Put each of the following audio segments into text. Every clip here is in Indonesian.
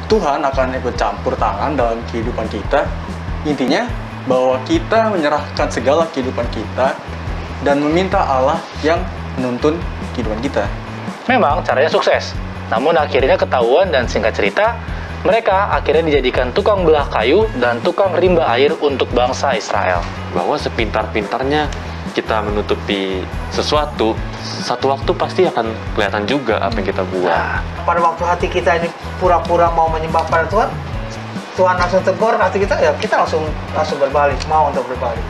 Tuhan akan ikut campur tangan dalam kehidupan kita. Intinya bahwa kita menyerahkan segala kehidupan kita dan meminta Allah yang menuntun kehidupan kita. Memang caranya sukses, namun akhirnya ketahuan dan singkat cerita, mereka akhirnya dijadikan tukang belah kayu dan tukang rimba air untuk bangsa Israel. Bahwa sepintar-pintarnya kita menutupi sesuatu, satu waktu pasti akan kelihatan juga apa yang kita buat. Nah, pada waktu hati kita ini pura-pura mau menyembah pada Tuhan, Tuhan langsung tegur hati kita, ya kita langsung berbalik, mau untuk berbalik.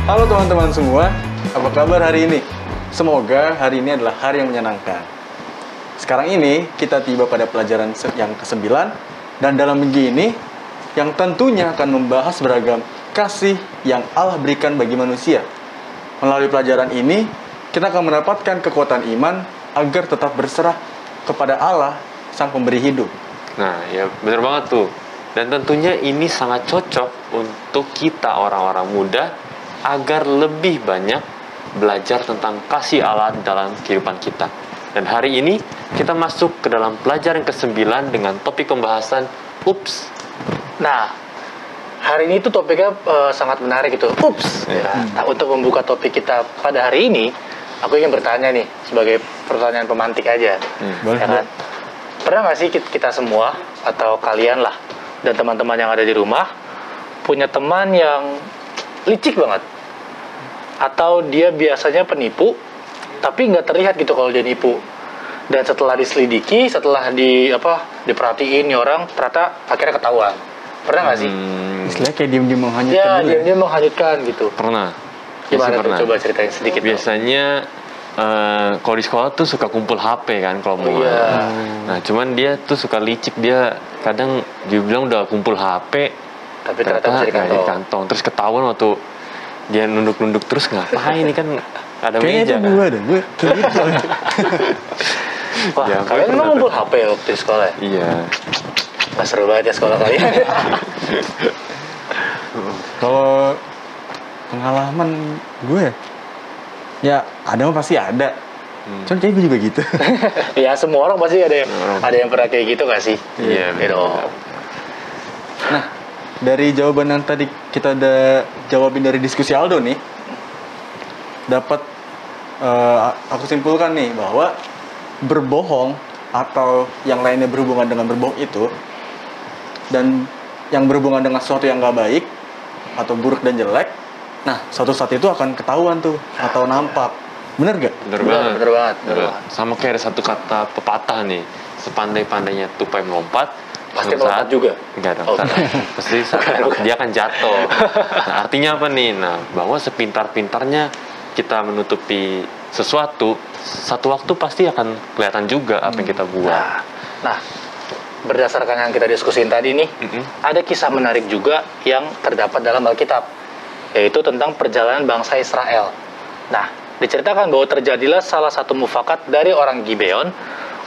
Halo teman-teman semua, apa kabar hari ini? Semoga hari ini adalah hari yang menyenangkan. Sekarang ini kita tiba pada pelajaran yang ke-9, dan dalam minggu ini yang tentunya akan membahas beragam kasih yang Allah berikan bagi manusia. Melalui pelajaran ini, kita akan mendapatkan kekuatan iman agar tetap berserah kepada Allah, Sang Pemberi hidup. Nah, ya bener banget tuh. Dan tentunya ini sangat cocok untuk kita orang-orang muda agar lebih banyak belajar tentang kasih Allah dalam kehidupan kita. Dan hari ini kita masuk ke dalam pelajaran ke-9 dengan topik pembahasan Ups. Nah, hari ini tuh topiknya sangat menarik gitu. Ups. Nah, untuk membuka topik kita pada hari ini, aku ingin bertanya nih sebagai pertanyaan pemantik aja. Ya kan? Pernah nggak sih kita semua atau kalian lah dan teman-teman yang ada di rumah punya teman yang licik banget, atau dia biasanya penipu tapi nggak terlihat gitu kalau dia nipu, dan setelah diselidiki, setelah diperhatiin nih orang, ternyata akhirnya ketahuan. Pernah nggak sih? Istilahnya kayak diam-diam menghanyutkan Ya, dulu ya? diam-diam menghanyutkan gitu. Pernah. Gimana tuh? Pernah. Coba ceritain sedikit. Biasanya kalau di sekolah tuh suka kumpul HP kan kalau mau. Iya. Nah, cuman dia tuh suka licik, dia kadang dia bilang udah kumpul HP, Tapi ternyata masih di kantong. kantong. Terus ketahuan waktu dia nunduk-nunduk terus, ngapain ini kan ada Kayaknya meja itu kan. gue deh, gue kayak gitu soalnya. Wah, Ya, kalian pernah emang tuh. ngumpul HP waktu di sekolah ya? Iya. Nggak seru banget ya sekolah kalian. Kalau pengalaman gue, ya ada mah pasti ada. Cuman kayak gue juga gitu. Ya, semua orang pasti ada yang pernah kayak gitu nggak sih? Iya, Gitu. Nah, dari jawaban yang tadi kita udah jawabin dari diskusi Aldo nih, dapat aku simpulkan nih bahwa berbohong atau yang lainnya berhubungan dengan berbohong itu, dan yang berhubungan dengan sesuatu yang nggak baik atau buruk dan jelek, nah suatu saat itu akan ketahuan tuh atau nampak. Bener gak? Bener banget. Bener banget. Sama kayak ada satu kata pepatah nih, sepandai-pandainya tupai melompat, Pasti suatu melompat juga? Enggak dong. Oh. Pasti dia akan jatuh. Nah, artinya apa nih? Nah, bahwa sepintar-pintarnya kita menutupi sesuatu, satu waktu pasti akan kelihatan juga apa yang kita buat. Nah, berdasarkan yang kita diskusin tadi nih, ada kisah menarik juga yang terdapat dalam Alkitab, yaitu tentang perjalanan bangsa Israel. Nah, diceritakan bahwa terjadilah salah satu mufakat dari orang Gibeon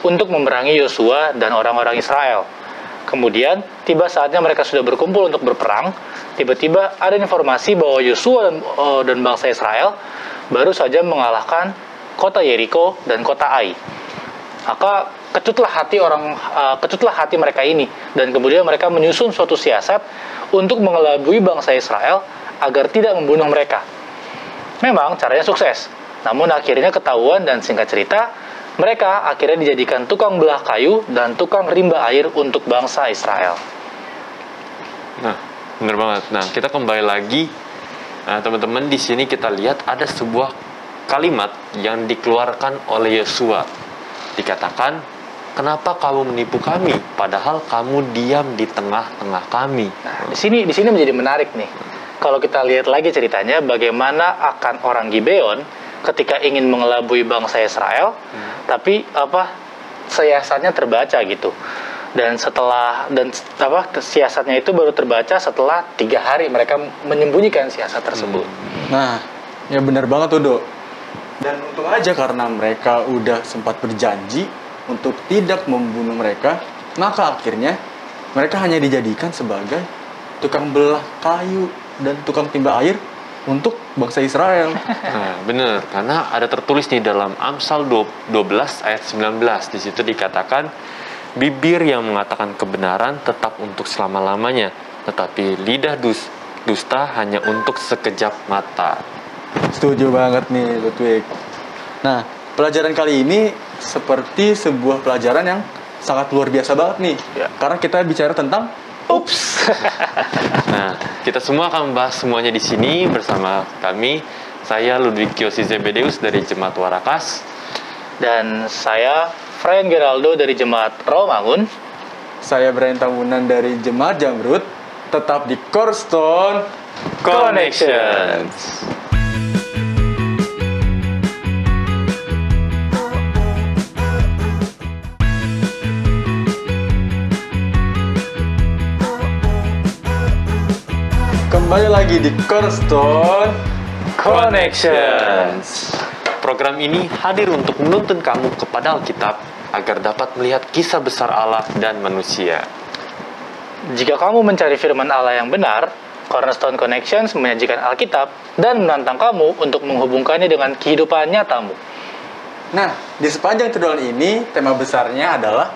untuk memerangi Yosua dan orang-orang Israel. Kemudian, tiba saatnya mereka sudah berkumpul untuk berperang. Tiba-tiba ada informasi bahwa Yosua dan bangsa Israel baru saja mengalahkan kota Yeriko dan kota Ai. Maka kecutlah hati mereka ini, dan kemudian mereka menyusun suatu siasat untuk mengelabui bangsa Israel agar tidak membunuh mereka. Memang caranya sukses, namun akhirnya ketahuan dan singkat cerita, mereka akhirnya dijadikan tukang belah kayu dan tukang rimba air untuk bangsa Israel. Nah, bener banget. Nah, kita kembali lagi. Nah, teman-teman, di sini kita lihat ada sebuah kalimat yang dikeluarkan oleh Yosua. Dikatakan, kenapa kamu menipu kami, padahal kamu diam di tengah-tengah kami. Nah, di sini menjadi menarik nih. Kalau kita lihat lagi ceritanya, bagaimana akan orang Gibeon ketika ingin mengelabui bangsa Israel, tapi siasatnya terbaca gitu. Dan siasatnya itu baru terbaca setelah 3 hari mereka menyembunyikan siasat tersebut. Nah, ya benar banget tuh, Dok. Dan untung aja karena mereka udah sempat berjanji untuk tidak membunuh mereka, maka akhirnya mereka hanya dijadikan sebagai tukang belah kayu dan tukang timba air untuk bangsa Israel. Nah, benar, karena ada tertulis di dalam Amsal 12 ayat 19. Di situ dikatakan, bibir yang mengatakan kebenaran tetap untuk selama-lamanya, tetapi lidah dusta hanya untuk sekejap mata. Setuju banget nih, Ludwig. Nah, pelajaran kali ini seperti sebuah pelajaran yang sangat luar biasa banget nih. Ya. Karena kita bicara tentang Ups. Nah, kita semua akan membahas semuanya di sini bersama kami. Saya Ludwig Kiosi Zebedeus dari Jemaat Warakas. Dan saya Frian Geraldo dari Jemaat Rawamangun. saya Brian Tamunan dari Jemaat Jamrut. Tetap di Cornerstone Connections. Kembali lagi di Cornerstone Connections. Program ini hadir untuk menuntun kamu kepada Alkitab agar dapat melihat kisah besar Allah dan manusia. Jika kamu mencari firman Allah yang benar, Cornerstone Connections menyajikan Alkitab dan menantang kamu untuk menghubungkannya dengan kehidupan nyatamu. Nah, di sepanjang tuduhan ini, tema besarnya adalah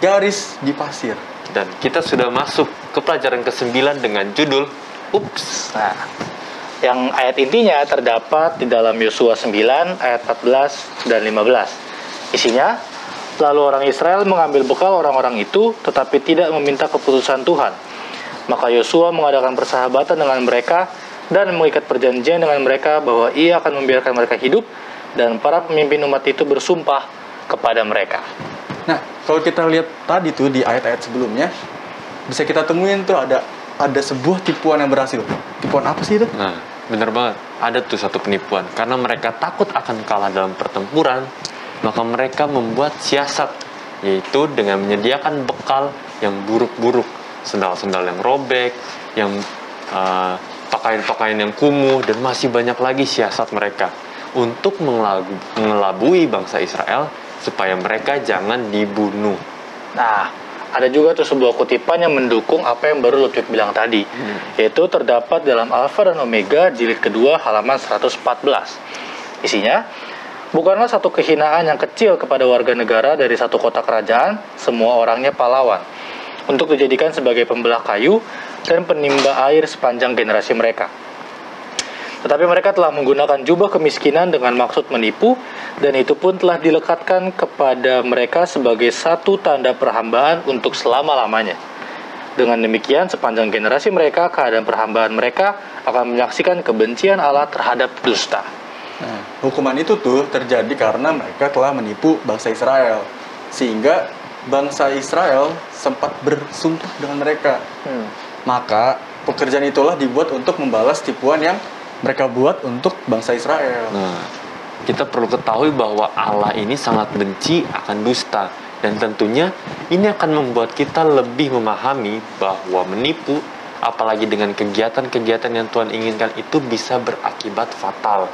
garis di pasir. Dan kita sudah masuk ke pelajaran ke-9 dengan judul Ups. Nah, yang ayat intinya terdapat di dalam Yosua 9 ayat 14 dan 15. Isinya, lalu orang Israel mengambil bekal orang-orang itu tetapi tidak meminta keputusan Tuhan. Maka Yosua mengadakan persahabatan dengan mereka dan mengikat perjanjian dengan mereka bahwa ia akan membiarkan mereka hidup, dan para pemimpin umat itu bersumpah kepada mereka. Nah, kalau kita lihat tadi tuh di ayat-ayat sebelumnya, bisa kita temuin tuh ada sebuah tipuan yang berhasil. Tipuan apa sih itu? Nah, bener banget. Ada tuh satu penipuan. Karena mereka takut akan kalah dalam pertempuran, maka mereka membuat siasat, yaitu dengan menyediakan bekal yang buruk-buruk. Sendal-sendal yang robek, yang pakaian-pakaian yang kumuh, dan masih banyak lagi siasat mereka untuk mengelabui bangsa Israel supaya mereka jangan dibunuh. Nah, ada juga tuh sebuah kutipan yang mendukung apa yang baru Ludwig bilang tadi, yaitu terdapat dalam Alfa dan Omega jilid kedua halaman 114. Isinya, bukanlah satu kehinaan yang kecil kepada warga negara dari satu kota kerajaan, semua orangnya pahlawan, untuk dijadikan sebagai pembelah kayu dan penimba air sepanjang generasi mereka. Tetapi mereka telah menggunakan jubah kemiskinan dengan maksud menipu, dan itu pun telah dilekatkan kepada mereka sebagai satu tanda perhambaan untuk selama-lamanya. Dengan demikian, sepanjang generasi mereka, keadaan perhambaan mereka akan menyaksikan kebencian Allah terhadap dusta. Nah, hukuman itu tuh terjadi karena mereka telah menipu bangsa Israel, sehingga bangsa Israel sempat bersumpah dengan mereka. Maka pekerjaan itulah dibuat untuk membalas tipuan yang mereka buat untuk bangsa Israel. Nah, kita perlu ketahui bahwa Allah ini sangat benci akan dusta, dan tentunya ini akan membuat kita lebih memahami bahwa menipu, apalagi dengan kegiatan-kegiatan yang Tuhan inginkan, itu bisa berakibat fatal.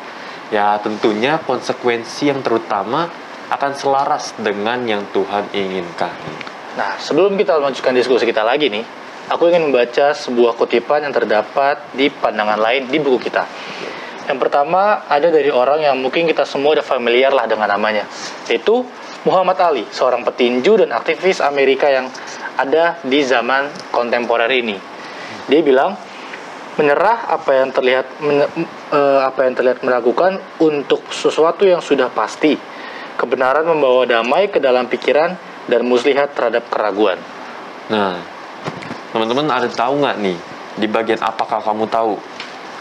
Ya, tentunya konsekuensi yang terutama akan selaras dengan yang Tuhan inginkan. Nah, sebelum kita melanjutkan diskusi kita lagi nih, aku ingin membaca sebuah kutipan yang terdapat di pandangan lain di buku kita. Yang pertama ada dari orang yang mungkin kita semua udah familiar lah dengan namanya, yaitu Muhammad Ali, seorang petinju dan aktivis Amerika yang ada di zaman kontemporer ini. Dia bilang, menyerah apa yang terlihat meragukan untuk sesuatu yang sudah pasti. Kebenaran membawa damai ke dalam pikiran dan muslihat terhadap keraguan. Nah, teman-teman ada tahu nggak nih, di bagian apakah kamu tahu?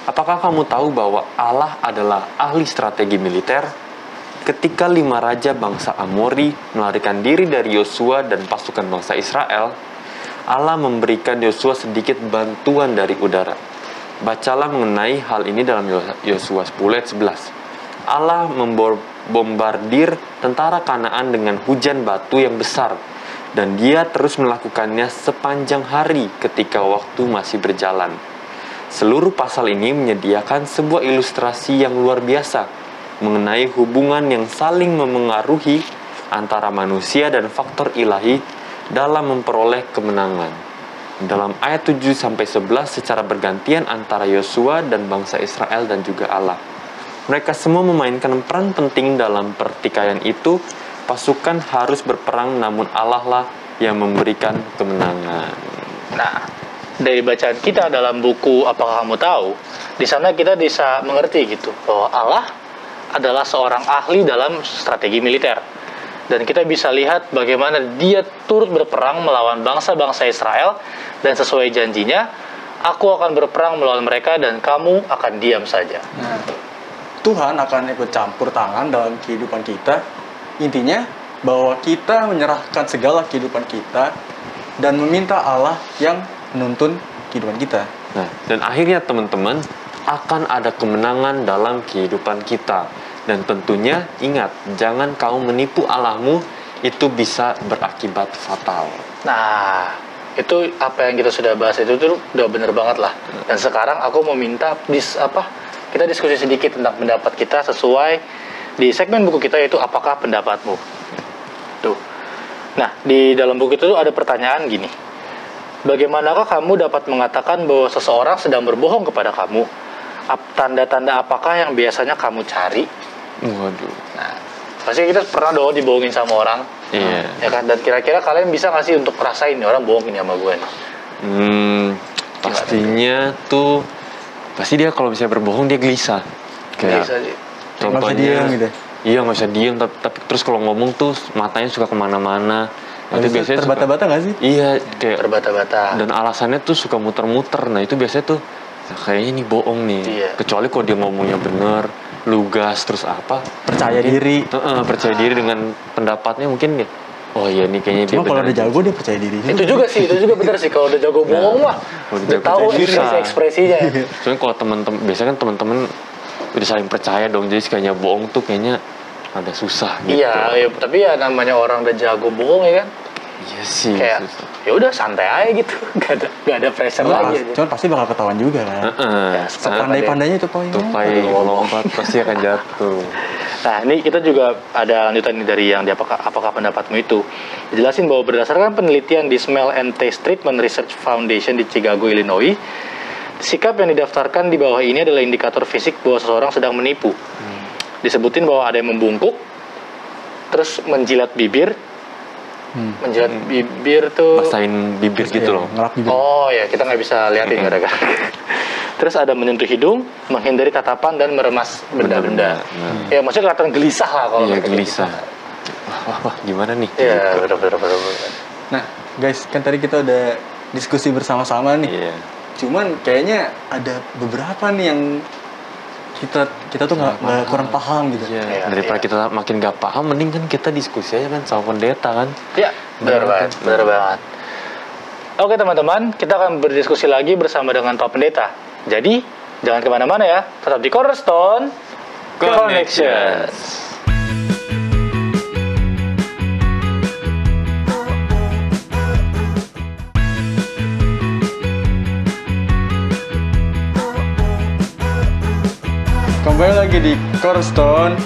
apakah kamu tahu bahwa Allah adalah ahli strategi militer? Ketika 5 raja bangsa Amori melarikan diri dari Yosua dan pasukan bangsa Israel, Allah memberikan Yosua sedikit bantuan dari udara. Bacalah mengenai hal ini dalam Yosua 10 ayat 11. Allah membombardir tentara Kanaan dengan hujan batu yang besar, dan dia terus melakukannya sepanjang hari ketika waktu masih berjalan. Seluruh pasal ini menyediakan sebuah ilustrasi yang luar biasa mengenai hubungan yang saling memengaruhi antara manusia dan faktor ilahi dalam memperoleh kemenangan. Dalam ayat 7-11 secara bergantian antara Yosua dan bangsa Israel dan juga Allah. Mereka semua memainkan peran penting dalam pertikaian itu. Pasukan harus berperang, namun Allah lah yang memberikan kemenangan. Nah, dari bacaan kita dalam buku Apakah Kamu Tahu, di sana kita bisa mengerti gitu bahwa Allah adalah seorang ahli dalam strategi militer. Dan kita bisa lihat bagaimana dia turut berperang melawan bangsa-bangsa Israel, dan sesuai janjinya, aku akan berperang melawan mereka dan kamu akan diam saja. Tuhan akan ikut campur tangan dalam kehidupan kita. Intinya bahwa kita menyerahkan segala kehidupan kita dan meminta Allah yang menuntun kehidupan kita. Nah, dan akhirnya teman-teman, akan ada kemenangan dalam kehidupan kita. Dan tentunya ingat, jangan kau menipu Allahmu, itu bisa berakibat fatal. Nah, itu apa yang kita sudah bahas itu tuh udah bener banget lah. Dan sekarang aku mau minta kita diskusi sedikit tentang pendapat kita sesuai di segmen buku kita, yaitu apakah pendapatmu. Tuh. Nah, di dalam buku itu ada pertanyaan gini. Bagaimanakah kamu dapat mengatakan bahwa seseorang sedang berbohong kepada kamu? Tanda-tanda apakah yang biasanya kamu cari? Waduh. Nah, pasti kita pernah dong dibohongin sama orang. Iya. Ya kan? Dan kira-kira kalian bisa nggak sih untuk rasain nih orang bohongin sama gue nih? Pastinya tuh, pasti dia kalau bisa berbohong dia gelisah. Kayak Bisa sih. Nggak bisa diem gitu. Iya, nggak bisa diem, tapi terus kalau ngomong tuh matanya suka kemana-mana. Itu biasanya terbata-bata nggak sih? Iya, kayak Terbata-bata. dan alasannya tuh suka muter-muter. Nah itu biasanya tuh kayaknya ini bohong nih. Iya. Kecuali kalau dia ngomongnya bener, lugas, terus apa? Percaya diri. Percaya diri dengan pendapatnya mungkin ya. Oh iya nih kayaknya Cuma dia kalau bener. udah jago dia percaya diri. Itu juga sih, itu juga benar sih. Kalau udah jago bohong mah, kalau udah jago tahu percaya diri. ekspresinya. Soalnya kalau teman-teman, biasanya kan teman-teman udah saling percaya dong, jadi kayaknya bohong tuh kayaknya ada susah gitu. Iya, tapi ya namanya orang udah jago bohong ya kan. Iya sih. Kayak susah. ya udah santai aja gitu. Gak ada pressure lagi. aja. Cuman pasti bakal ketahuan juga kan. Ya, Sepandai-pandainya itu poin. Tupai lompat pasti akan jatuh. Nah, ini kita juga ada lanjutan nih dari yang di apakah pendapatmu itu. Dijelasin bahwa berdasarkan penelitian di Smell and Taste Treatment Research Foundation di Chicago, Illinois, sikap yang didaftarkan di bawah ini adalah indikator fisik bahwa seseorang sedang menipu. Disebutin bahwa ada yang membungkuk, terus menjilat bibir. Menjilat bibir tuh Basahin bibir gitu loh. Ngelap bibir. Oh ya, kita nggak bisa liatin gara-gara. Terus ada menyentuh hidung, menghindari tatapan dan meremas benda-benda. Ya maksudnya kelihatan gelisah lah kalau Iya, mereka gelisah. Wah, gimana nih? Iya, benar. Nah, guys, kan tadi kita udah diskusi bersama-sama nih. Iya. Cuman kayaknya ada beberapa nih yang kita tuh nggak kurang paham gitu. Iya. Daripada kita makin gak paham, mending kan kita diskusi aja kan sama pendeta kan. Iya, benar banget. Oke teman-teman, kita akan berdiskusi lagi bersama dengan Pak Pendeta. Jadi, jangan kemana-mana ya, tetap di Cornerstone Connections. Kembali lagi di Cornerstone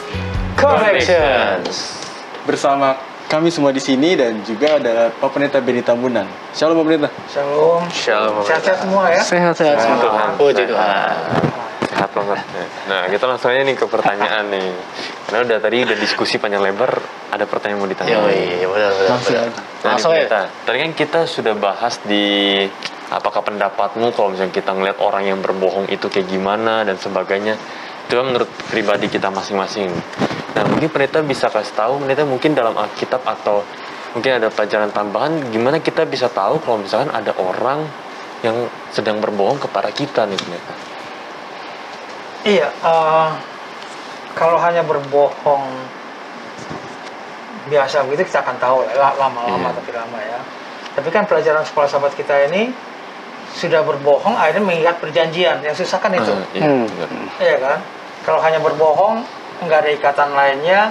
Connections. bersama kami semua di sini dan juga ada Pak Pendeta Benny Tambunan. Shalom Pak Pendeta. Shalom. Shalom. Sehat-sehat semua ya. Sehat-sehat semua. Puji Tuhan. Sehat banget. Nah, kita langsung aja nih ke pertanyaan nih. Karena tadi udah diskusi panjang lebar, ada pertanyaan mau ditanya. Iya, benar. Langsung ya. Tadi kan kita sudah bahas di apakah pendapatmu kalau misalnya kita ngeliat orang yang berbohong itu kayak gimana dan sebagainya. Itu kan menurut pribadi kita masing-masing. Nah, mungkin pendeta bisa kasih tahu, pendeta mungkin dalam Alkitab atau mungkin ada pelajaran tambahan gimana kita bisa tahu kalau misalkan ada orang yang sedang berbohong kepada kita nih pendeta. Iya, kalau hanya berbohong biasa begitu kita akan tahu lah, lama-lama Iya. tapi lama ya. Tapi kan pelajaran sekolah sahabat kita ini sudah berbohong akhirnya mengikat perjanjian. Yang susah kan itu, Iya, benar. iya kan? Kalau hanya berbohong nggak ada ikatan lainnya,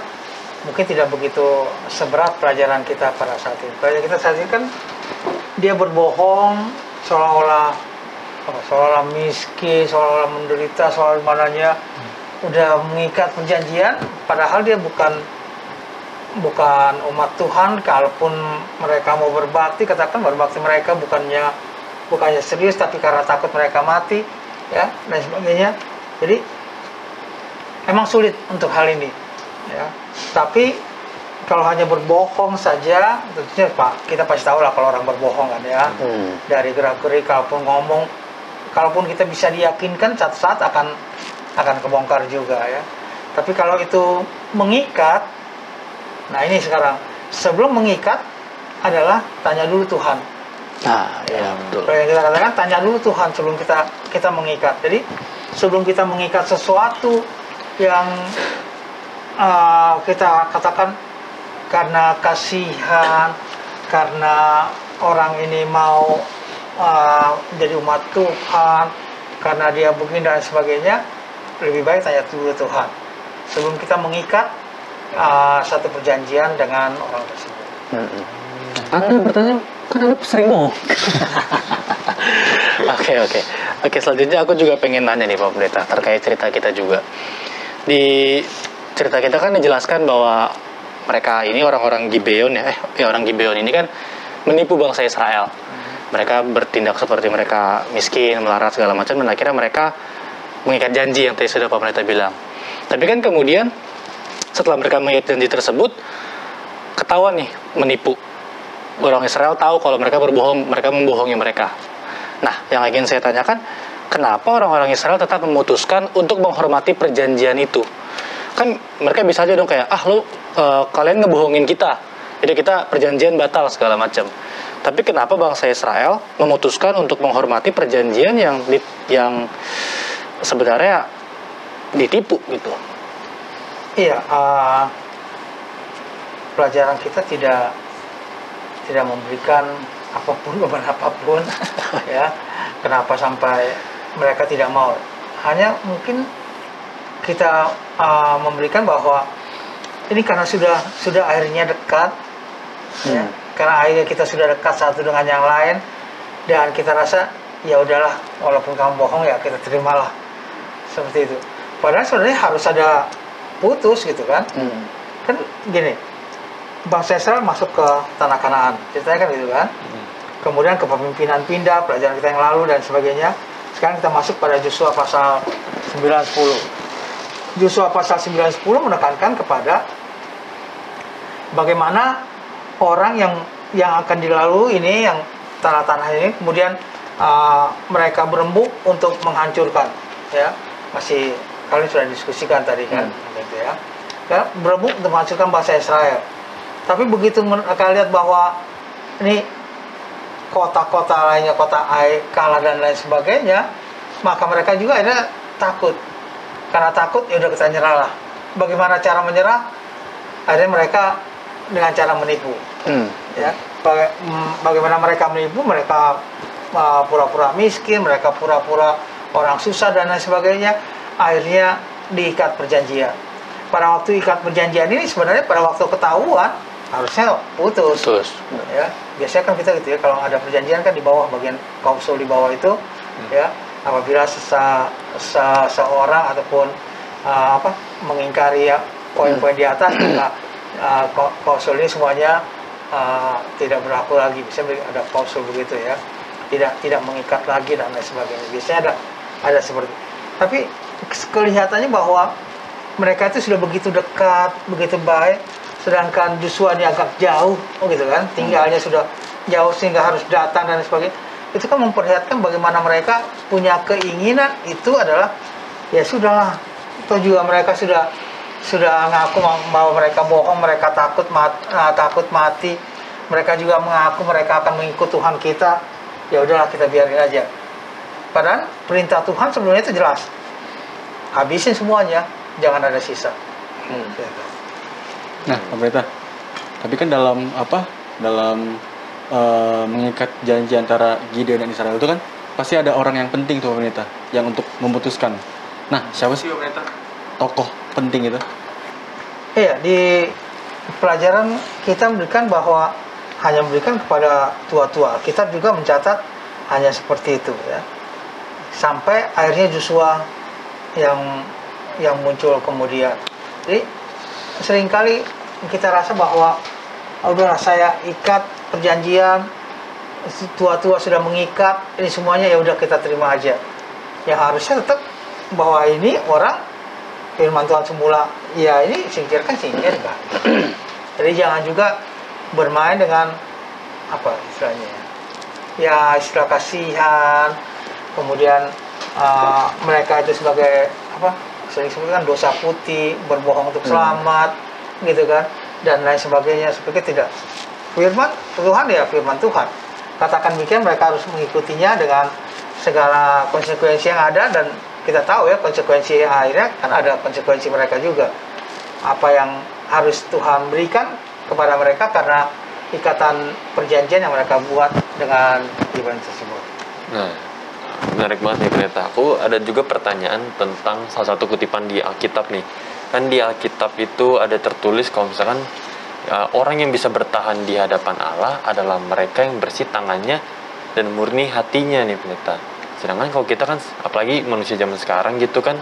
mungkin tidak begitu seberat pelajaran kita pada saat itu. Pelajaran kita saat ini kan dia berbohong seolah-olah seolah-olah miskin, seolah-olah menderita, seolah mananya udah mengikat perjanjian, padahal dia bukan umat Tuhan. Kalaupun mereka mau berbakti, katakan berbakti mereka bukannya serius, tapi karena takut mereka mati, ya, dan sebagainya. Jadi emang sulit untuk hal ini, ya. Tapi kalau hanya berbohong saja, tentunya Pak, kita pasti tahu lah kalau orang berbohong kan ya. Dari gerak-gerik, kalaupun kita bisa diyakinkan, satu saat akan kebongkar juga ya. Tapi kalau itu mengikat, nah ini sekarang sebelum mengikat adalah tanya dulu Tuhan. Nah, ya betul. Kayak kita katakan tanya dulu Tuhan sebelum kita mengikat. Jadi sebelum kita mengikat sesuatu yang kita katakan karena kasihan, karena orang ini mau jadi umat Tuhan, karena dia begini dan sebagainya, lebih baik tanya dulu Tuhan sebelum kita mengikat satu perjanjian dengan orang tersebut. Anda bertanya, kan Anda sering bohong. Oke, selanjutnya aku juga pengen nanya nih Pak Pendeta terkait cerita kita juga. Di cerita kita kan dijelaskan bahwa mereka ini orang-orang Gibeon orang Gibeon ini kan menipu bangsa Israel. Mereka bertindak seperti mereka miskin, melarat segala macam, dan akhirnya mereka mengikat janji yang tadi sudah Pak Pendeta bilang. Tapi kan kemudian setelah mereka mengikat janji tersebut, ketahuan nih menipu. Orang Israel tahu kalau mereka berbohong, mereka membohongi mereka. Nah, yang ingin saya tanyakan, kenapa orang-orang Israel tetap memutuskan untuk menghormati perjanjian itu? Kan mereka bisa aja dong kayak, kalian ngebohongin kita, jadi kita perjanjian batal segala macam. Tapi kenapa bangsa Israel memutuskan untuk menghormati perjanjian yang sebenarnya ditipu gitu? Iya, pelajaran kita tidak memberikan beban apapun ya. Kenapa sampai mereka tidak mau? Hanya mungkin kita memberikan bahwa ini karena sudah akhirnya dekat, ya. Karena akhirnya kita sudah dekat satu dengan yang lain, dan kita rasa ya udahlah, walaupun kamu bohong ya kita terimalah, seperti itu. Padahal sebenarnya harus ada putus gitu kan. Kan gini, bangsa Israel masuk ke tanah Kanaan, ceritanya kan gitu kan. Kemudian kepemimpinan pindah, pelajaran kita yang lalu dan sebagainya. Sekarang kita masuk pada Yosua pasal 9-10. Yosua pasal 9-10 menekankan kepada bagaimana orang yang akan dilalui ini, yang tanah-tanah ini, kemudian mereka berembuk untuk menghancurkan, ya. Masih kalian sudah diskusikan tadi kan, gitu ya. Berembuk untuk menghancurkan bangsa Israel. Tapi begitu mereka lihat bahwa ini kota-kota lainnya, kota Ai, Kala dan lain sebagainya, maka mereka juga ada takut. Karena takut, ya udah kita nyerah lah. Bagaimana cara menyerah? Akhirnya mereka dengan cara menipu. Ya, bagaimana mereka menipu? Mereka pura-pura miskin, mereka pura-pura orang susah dan lain sebagainya. Akhirnya diikat perjanjian. Pada waktu ikat perjanjian ini sebenarnya pada waktu ketahuan harusnya putus. Ya, biasanya kan kita gitu ya, kalau ada perjanjian kan di bawah, bagian klausul di bawah itu, ya, apabila seseorang ataupun mengingkari poin-poin di atas, maka klausul ini semuanya tidak berlaku lagi. Bisa ada klausul begitu ya, tidak mengikat lagi dan lain sebagainya. Biasanya ada seperti. Tapi kelihatannya bahwa mereka itu sudah begitu dekat, begitu baik, sedangkan Joshua ini agak jauh, gitu kan, tinggalnya sudah jauh sehingga harus datang dan sebagainya. Itu kan memperlihatkan bagaimana mereka punya keinginan itu adalah, ya sudahlah, atau juga mereka sudah ngaku bahwa mereka bohong, mereka takut mati, mereka juga mengaku mereka akan mengikut Tuhan kita, ya udahlah kita biarin aja. Padahal perintah Tuhan sebelumnya itu jelas, habisin semuanya, jangan ada sisa. Nah, pemerintah. Tapi kan dalam dalam mengikat janji antara Gideon dan Israel itu kan pasti ada orang yang penting tuh pemerintah yang untuk memutuskan. Nah, siapa sih pemerintah tokoh penting itu? Iya, di pelajaran kita memberikan bahwa hanya memberikan kepada tua-tua. Kita juga mencatat hanya seperti itu ya. Sampai akhirnya Yosua yang muncul kemudian. Jadi seringkali kita rasa bahwa udahlah saya ikat perjanjian, tua-tua sudah mengikat, ini semuanya ya udah kita terima aja. Yang harusnya tetap bahwa ini orang firman Tuhan semula, ya ini singkirkan. Jadi jangan juga bermain dengan apa istilahnya ya, istilah kasihan, kemudian mereka itu sebagai apa sering sebutkan dosa putih, berbohong untuk selamat, gitu kan, dan lain sebagainya. Seperti tidak, firman Tuhan ya firman Tuhan, katakan demikian, mereka harus mengikutinya dengan segala konsekuensi yang ada. Dan kita tahu ya konsekuensi akhirnya kan ada konsekuensi mereka juga, apa yang harus Tuhan berikan kepada mereka karena ikatan perjanjian yang mereka buat dengan Ibrani tersebut. Nah, menarik banget nih Pendeta. Aku ada juga pertanyaan tentang salah satu kutipan di Alkitab nih. Kan di Alkitab itu ada tertulis kalau misalkan orang yang bisa bertahan di hadapan Allah adalah mereka yang bersih tangannya dan murni hatinya nih Pendeta. Sedangkan kalau kita kan, apalagi manusia zaman sekarang gitu kan,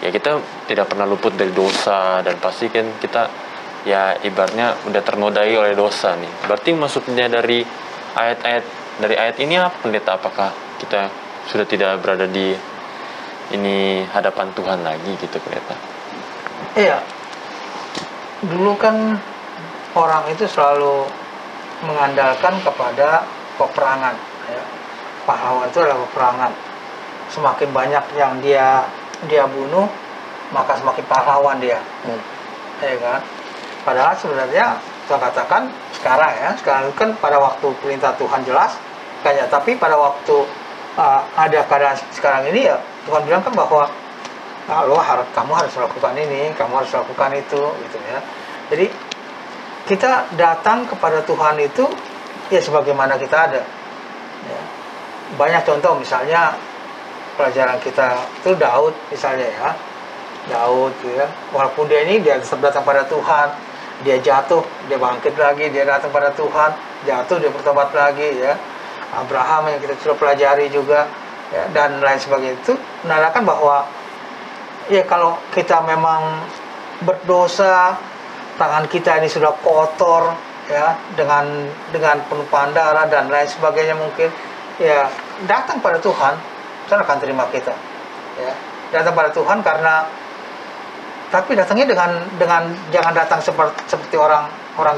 ya kita tidak pernah luput dari dosa, dan pasti kan kita ya ibaratnya udah ternodai oleh dosa nih. Berarti maksudnya dari ayat ini apa Pendeta? Apakah kita sudah tidak berada di ini hadapan Tuhan lagi gitu Pendeta? Iya, dulu kan orang itu selalu mengandalkan kepada peperangan ya. Pahlawan itu adalah peperangan. Semakin banyak yang dia bunuh, maka semakin pahlawan dia. Ya kan? Padahal sebenarnya saya katakan sekarang kan pada waktu perintah Tuhan jelas kayak, tapi pada waktu ada keadaan sekarang ini ya Tuhan bilang kan bahwa kamu harus melakukan ini, kamu harus melakukan itu, gitu ya. Jadi kita datang kepada Tuhan itu ya sebagaimana kita ada. Ya. Banyak contoh, misalnya pelajaran kita itu Daud misalnya ya. Daud gitu ya. Walaupun dia tetap datang pada Tuhan, dia jatuh, dia bangkit lagi, dia datang pada Tuhan, jatuh, dia bertobat lagi ya. Abraham yang kita sudah pelajari juga ya, dan lain sebagainya, itu menandakan bahwa ya kalau kita memang berdosa, tangan kita ini sudah kotor ya, dengan penumpahan darah dan lain sebagainya, mungkin ya datang pada Tuhan, Tuhan akan terima kita ya. Datang pada Tuhan tapi datangnya dengan jangan datang seperti orang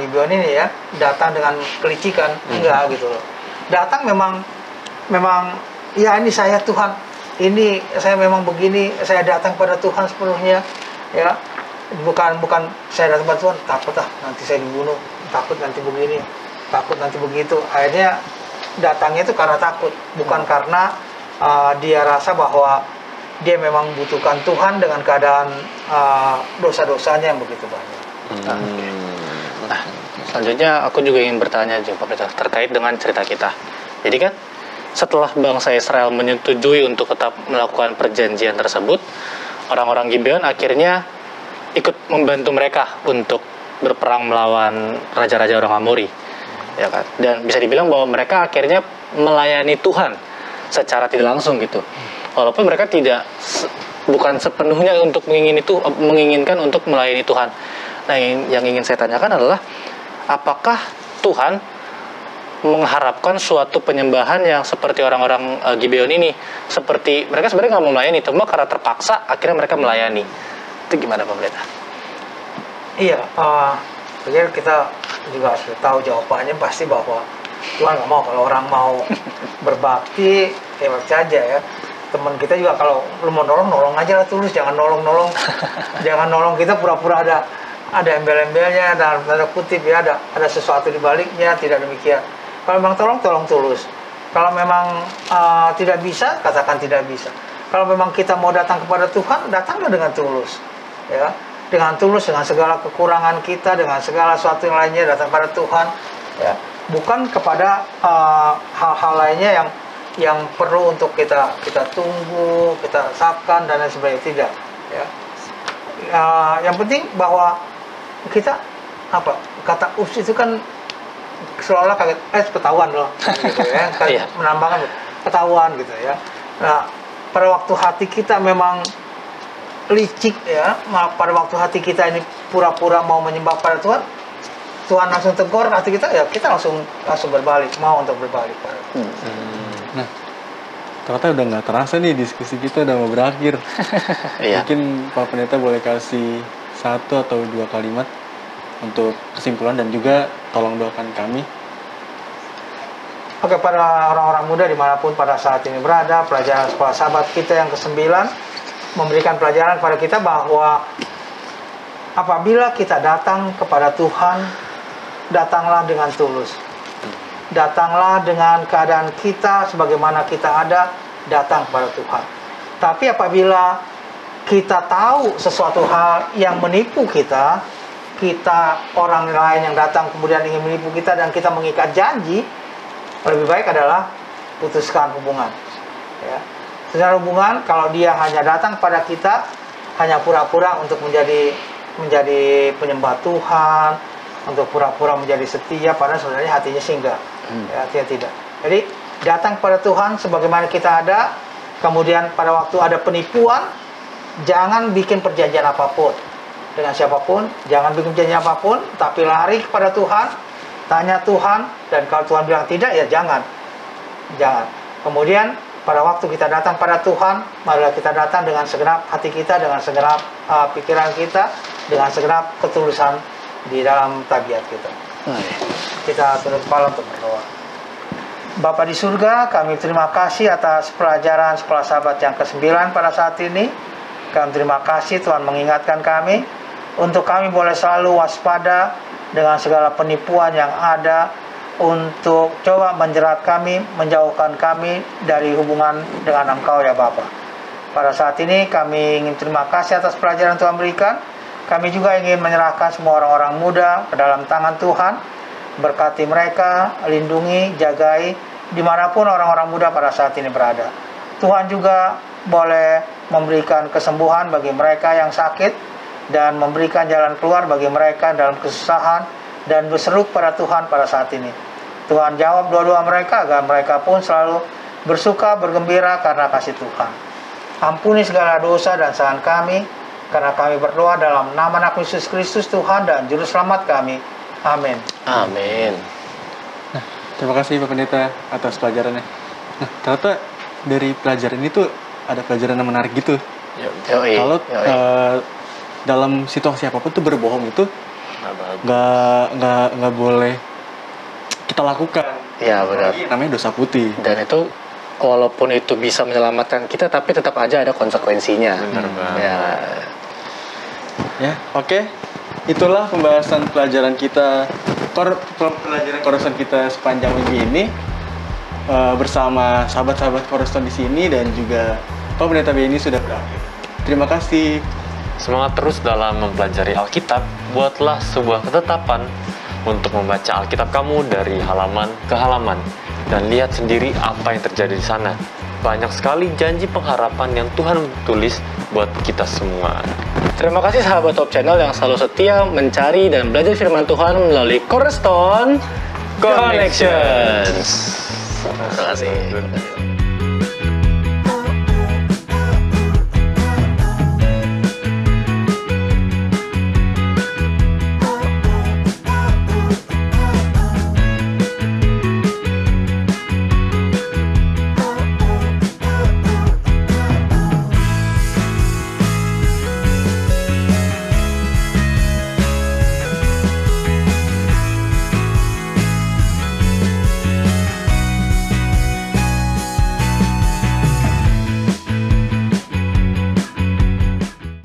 Gibeon ini ya, datang dengan kelicikan, enggak gitu loh. Datang memang ya ini saya Tuhan, ini saya memang begini, saya datang pada Tuhan sepenuhnya ya. Bukan saya datang pada Tuhan takut nanti saya dibunuh, takut nanti begini, takut nanti begitu. Akhirnya datangnya itu karena takut, bukan karena dia rasa bahwa dia memang membutuhkan Tuhan dengan keadaan dosa-dosanya yang begitu banyak. Nah, selanjutnya aku juga ingin bertanya juga terkait dengan cerita kita. Jadi kan setelah bangsa Israel menyetujui untuk tetap melakukan perjanjian tersebut, orang-orang Gibeon akhirnya ikut membantu mereka untuk berperang melawan raja-raja orang Amori, ya kan? Dan bisa dibilang bahwa mereka akhirnya melayani Tuhan secara tidak langsung gitu. Walaupun mereka bukan sepenuhnya untuk menginginkan untuk melayani Tuhan. Nah, yang ingin saya tanyakan adalah apakah Tuhan mengharapkan suatu penyembahan yang seperti orang-orang Gibeon ini, seperti mereka sebenarnya nggak mau melayani, cuma karena terpaksa akhirnya mereka melayani. Itu gimana Pak Pendeta? Iya, kita juga sudah tahu jawabannya pasti bahwa Tuhan nggak mau kalau orang mau berbakti, ya bakti aja ya. Teman kita juga kalau lu mau nolong aja lah tulus, jangan nolong jangan nolong kita pura-pura ada embel-embelnya, ada tanda kutip ya, ada sesuatu di baliknya. Tidak demikian. Kalau memang tolong tulus. Kalau memang tidak bisa, katakan tidak bisa. Kalau memang kita mau datang kepada Tuhan, datanglah dengan tulus, ya, dengan tulus, dengan segala kekurangan kita, dengan segala sesuatu yang lainnya datang pada Tuhan, ya, bukan kepada hal-hal lainnya yang perlu untuk kita tunggu, kita resapkan dan lain sebagainya, tidak, ya. Yang penting bahwa kita apa kata ups itu kan seolah kaget ketahuan loh gitu ya kan menambahkan ketahuan gitu ya. Nah, pada waktu hati kita memang licik ya, pada waktu hati kita ini pura-pura mau menyembah pada Tuhan, Tuhan langsung tegur hati kita, ya kita langsung berbalik, mau untuk berbalik. Nah, ternyata udah nggak terasa nih diskusi kita udah mau berakhir. Mungkin Pak Pendeta boleh kasih 1 atau 2 kalimat untuk kesimpulan dan juga tolong doakan kami. Oke, pada orang-orang muda dimanapun pada saat ini berada, pelajaran sekolah sahabat kita yang ke-9 memberikan pelajaran pada kita bahwa apabila kita datang kepada Tuhan, datanglah dengan tulus. Datanglah dengan keadaan kita sebagaimana kita ada, datang kepada Tuhan. Tapi apabila kita tahu sesuatu hal yang menipu kita orang lain yang datang kemudian ingin menipu kita dan kita mengikat janji, lebih baik adalah putuskan hubungan. Ya. Secara hubungan, kalau dia hanya datang pada kita, hanya pura-pura untuk menjadi penyembah Tuhan, untuk pura-pura menjadi setia, padahal sebenarnya hatinya sih enggak. Ya, hatinya tidak. Jadi datang pada Tuhan sebagaimana kita ada, kemudian pada waktu ada penipuan, jangan bikin perjanjian apapun dengan siapapun, jangan bikin perjanjian apapun, tapi lari kepada Tuhan, tanya Tuhan, dan kalau Tuhan bilang tidak, ya jangan. Kemudian pada waktu kita datang pada Tuhan, marilah kita datang dengan segenap hati kita, dengan segenap pikiran kita, dengan segenap ketulusan di dalam tabiat kita. Kita tunduk kepala untuk berdoa. Bapa di surga, kami terima kasih atas pelajaran sekolah sahabat yang ke-9 pada saat ini. Kami terima kasih Tuhan mengingatkan kami untuk kami boleh selalu waspada dengan segala penipuan yang ada, untuk coba menjerat kami, menjauhkan kami dari hubungan dengan Engkau ya Bapa. Pada saat ini kami ingin terima kasih atas pelajaran Tuhan berikan. Kami juga ingin menyerahkan semua orang-orang muda ke dalam tangan Tuhan. Berkati mereka, lindungi, jagai dimanapun orang-orang muda pada saat ini berada. Tuhan juga boleh memberikan kesembuhan bagi mereka yang sakit, dan memberikan jalan keluar bagi mereka dalam kesusahan, dan berseru pada Tuhan pada saat ini. Tuhan jawab doa-doa mereka agar mereka pun selalu bersuka, bergembira karena kasih Tuhan. Ampuni segala dosa dan kesalahan kami, karena kami berdoa dalam nama Anak Yesus Kristus Tuhan dan Juru Selamat kami. Amin. Amin. Nah, terima kasih Pak Pendeta atas pelajarannya. Nah, ternyata dari pelajaran itu ada pelajaran yang menarik gitu. Kalau dalam situasi apapun tuh berbohong itu nggak boleh kita lakukan. Ya benar. Namanya dosa putih. Dan itu walaupun itu bisa menyelamatkan kita, tapi tetap aja ada konsekuensinya. Benar banget. Ya, oke. Itulah pembahasan pelajaran kita, pelajaran Cornerstone kita sepanjang minggu ini bersama sahabat-sahabat Cornerstone di sini, dan juga Pak Pendeta Benny sudah berakhir. Terima kasih. Semangat terus dalam mempelajari Alkitab. Buatlah sebuah ketetapan untuk membaca Alkitab kamu dari halaman ke halaman, dan lihat sendiri apa yang terjadi di sana. Banyak sekali janji pengharapan yang Tuhan tulis buat kita semua. Terima kasih sahabat Top Channel yang selalu setia mencari dan belajar firman Tuhan melalui Cornerstone Connections. Terima kasih.